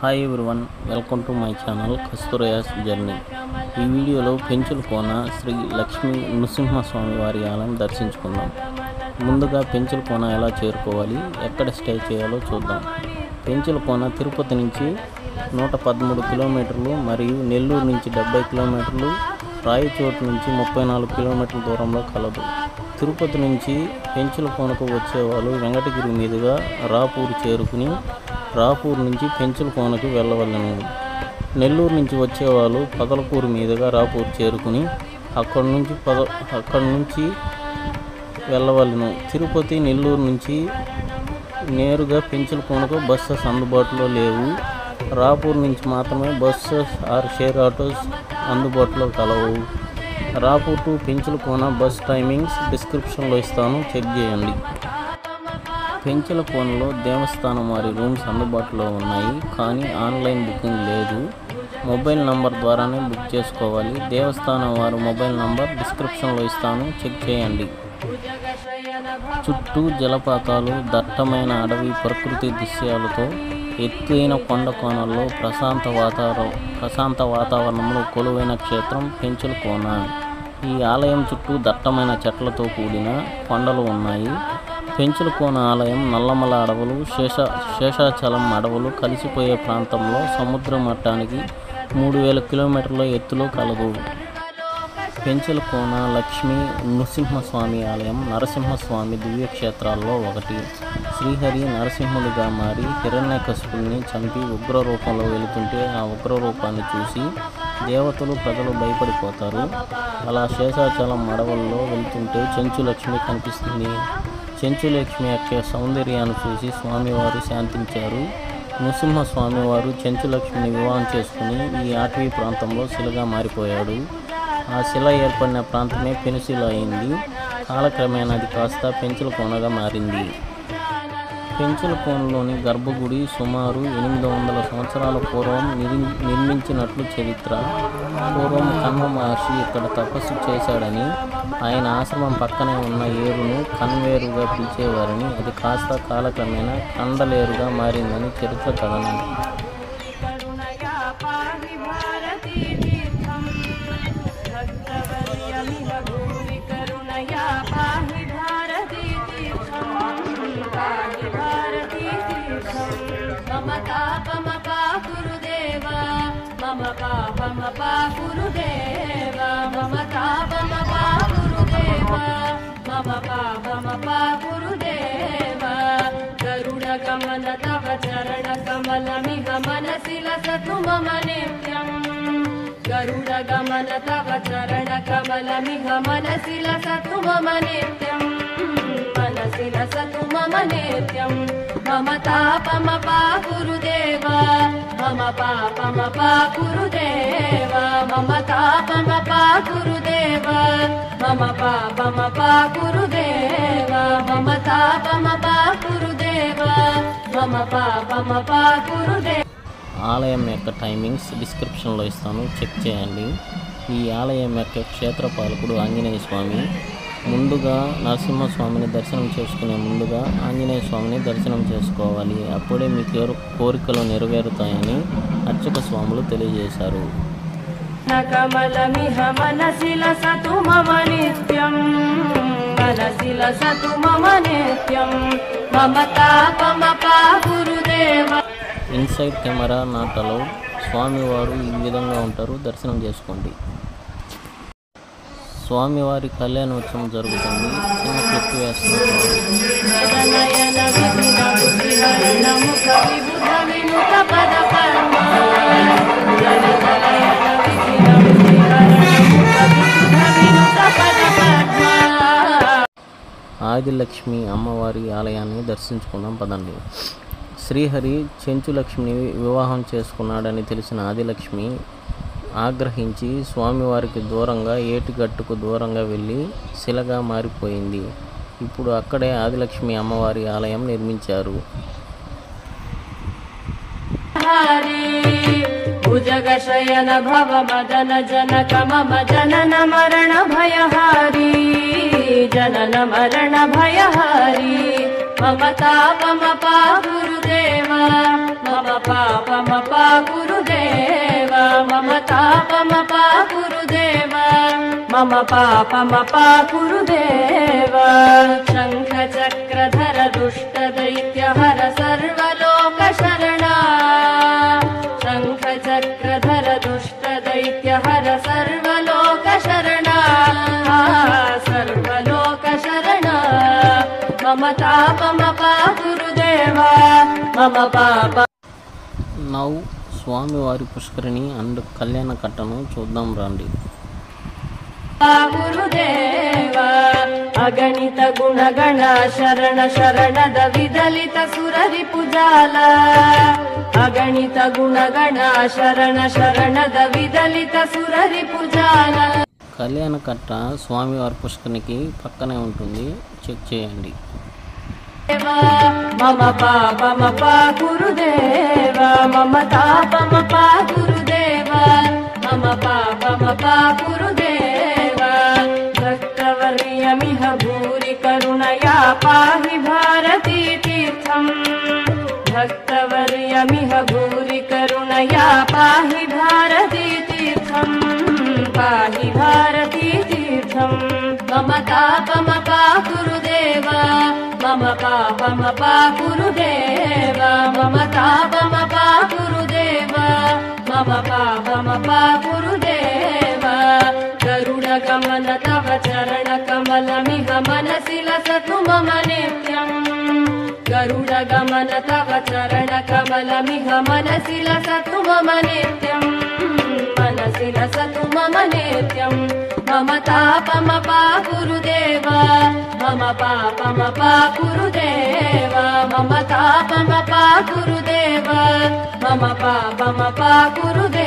Hi everyone, welcome to my channel Kasturaya's journey. ఈ వీడియోలో పెంచులకోన శ్రీ లక్ష్మీ నృసింహస్వామి వారి ఆలయం దర్శించుకుందాం. ముందుగా పెంచులకోన ఎలా చేరుకోవాలి, ఎక్కడ స్టే చేయాలో చూద్దాం. పెంచులకోన తిరుపతి నుంచి 113 కిలోమీటర్లు మరియు నెల్లూరు నుంచి 70 కిలోమీటర్లు, రాయచోటు నుంచి 34 కిలోమీటర్ల దూరంలో కలదు. తిరుపతి నుంచి పెంచులకోనకు వచ్చేవాళ్ళు వెంకటగిరి మీదుగా రాపూర్ చేరుకుని రాపూర్ నుంచి పెంచులకోనకు వెళ్ళవలను. నెల్లూరు నుంచి వచ్చేవాళ్ళు పగలకూరు మీదుగా రాపూర్ చేరుకుని అక్కడి నుంచి వెళ్ళవలను. తిరుపతి నెల్లూరు నుంచి నేరుగా పెంచులకోనకు బస్సెస్ అందుబాటులో లేవు. రాపూర్ నుంచి మాత్రమే బస్సెస్ ఆర్ షేర్ ఆటోస్ అందుబాటులో కలవు. Rapur to Penchalakona bus timings డిస్క్రిప్షన్లో ఇస్తాను, చెక్ చేయండి. పెంచులకోనలో దేవస్థానం వారి రూమ్స్ అందుబాటులో ఉన్నాయి, కానీ ఆన్లైన్ బుకింగ్ లేదు. మొబైల్ నంబర్ ద్వారానే బుక్ చేసుకోవాలి. దేవస్థానం వారి మొబైల్ నంబర్ డిస్క్రిప్షన్లో ఇస్తాను, చెక్ చేయండి. చుట్టూ జలపాతాలు, దట్టమైన అడవి ప్రకృతి దృశ్యాలతో ఎత్తైన కొండ కోణల్లో ప్రశాంత వాతావరణంలో కొలువైన క్షేత్రం పెంచులకోన. ఈ ఆలయం చుట్టూ దట్టమైన చెట్లతో కూడిన కొండలు ఉన్నాయి. పెంచులకోన ఆలయం నల్లమల అడవులు, శేషాచలం అడవులు కలిసిపోయే ప్రాంతంలో సముద్ర మట్టానికి 3000 కిలోమీటర్ల ఎత్తులో కలదు. పెంచులకోన లక్ష్మీ నృసింహస్వామి ఆలయం నరసింహస్వామి దివ్యక్షేత్రాల్లో ఒకటి. శ్రీహరి నరసింహుడిగా మారి హిరణ్యకశిపుడిని చంపి ఉగ్రరూపంలో వెళుతుంటే ఆ ఉగ్రరూపాన్ని చూసి దేవతలు ప్రజలు భయపడిపోతారు. అలా శేషాచలం అడవుల్లో వెళుతుంటే చెంచులక్ష్మి కనిపిస్తుంది. చెంచులక్ష్మి యొక్క సౌందర్యాన్ని చూసి స్వామివారు శాంతించారు. నృసింహస్వామివారు చెంచులక్ష్మిని వివాహం చేసుకుని ఈ అటవీ ప్రాంతంలో శిలగా మారిపోయాడు. ఆ శిల ఏర్పడిన ప్రాంతమే పెనుశిల అయింది. కాలక్రమేణా అది కాస్త పెంచులకోనగా మారింది. పెంచులకోనలోని గర్భగుడి సుమారు 800 సంవత్సరాల పూర్వం నిర్మించినట్లు చరిత్ర. పూర్వం కన్వ మహర్షి ఇక్కడ తపస్సు చేశాడని, ఆయన ఆశ్రమం పక్కనే ఉన్న ఏరును కన్వేరుగా పిలిచేవారని, అది కాస్త కాలక్రమేణా కండలేరుగా మారిందని చరిత్ర కథనం. గరుడగమన తవ చరణ కమలమిహ మనసి లసతు మమ నిత్యం. గరుడగమన తవ చరణ కమలమిహ మనసి లసతు మమ నిత్యం. మనసి లసతు మమ నిత్యం. మమ తాపమపా గురుదేవ, మమ పాపమపా గురుదేవ. మమ తాపమపా గురుదేవ, మమ పాపమపా గురుదేవ. మమ తాపమపా గురుదేవ, మమ పాపమపా గురుదేవ. ఆలయం యొక్క టైమింగ్స్ డిస్క్రిప్షన్లో ఇస్తాను, చెక్ చేయండి. ఈ ఆలయం యొక్క క్షేత్రపాలకుడు ఆంజనేయ స్వామి. ముందుగా నరసింహస్వామిని దర్శనం చేసుకునే ముందుగా ఆంజనేయ స్వామిని దర్శనం చేసుకోవాలి. అప్పుడే మీ కోరికలు నెరవేరుతాయని అర్చక స్వాములు తెలియజేశారు. కమలమిహ మనసి లసతు మమ నిత్యం. మనసి లసతు మమ నిత్యం. మమ తాపమపా గురుదేవ. Inside camera not allowed. స్వామివారు ఈ విధంగా ఉంటారు, దర్శనం చేసుకోండి. స్వామివారి కళ్యాణోత్సవం జరుగుతుంది. చిన్న క్లిప్ వేస్తున్నారు. ఆదిలక్ష్మి అమ్మవారి ఆలయాన్ని దర్శించుకుందాం పదండి. శ్రీహరి చెంచులక్ష్మిని వివాహం చేసుకున్నాడని తెలిసిన ఆదిలక్ష్మి ఆగ్రహించి స్వామివారికి దూరంగా ఏటిగట్టుకు దూరంగా వెళ్ళి శిలగా మారిపోయింది. ఇప్పుడు అక్కడే ఆదిలక్ష్మి అమ్మవారి ఆలయం నిర్మించారు. భుజగశయన భవ మదన జనక మమ జనన మరణ భయహారీ. జనన మరణ భయహారీ. మమ తాపమపా గురుదేవ, మమ పాపమపా मम पापमपा गुरुदेव शङ्खचक्रधर दुष्टदैत्यहर सर्वलोकशरणा शङ्खचक्रधर दुष्टदैत्यहर सर्वलोकशरणा सर्वलोकशरणा मम तापमपा गुरुदेव मम पाप నౌ స్వామివారి పుష్కరిణి అండ్ కళ్యాణ కట్టను చూద్దాం రండి. गुरुदेव अगणित गुणगण शरण शरणद विदलित सुररिपुजाल अगणित गुणगण शरण शरणद विदलित सुररिपुजाल. కళ్యాణ కట్ట స్వామివారి పుష్కరిణికి పక్కనే ఉంటుంది, చెక్ చేయండి. मम पापमपा गुरुदेव मम तापमपा गुरुदेव मम पापमपा गुरुदेव भक्तवर्यमिह भूरि करुणया पाहि भारती तीर्थम् भक्तवर्यमिह भूरि करुणया पाहि भारती तीर्थम् पाहि भारती तीर्थम्. मम तापमपा गुरुदेव मम पापमपा गुरुदेव मम तापमपा गुरुदेव मम पापमपा गुरुदेव. गरुडगमन तव चरणकमलमिह मनसि लसतु मम नित्यम् गरुडगमन तव चरणकमलमिह मनसि लसतु मम नित्यम् मनसि लसतु मम नित्यम्. मम तापमपा गुरुदेव मम पापमपा गुरुदेव मम तापमपा गुरुदेव मम पापमपा गुरुदेव.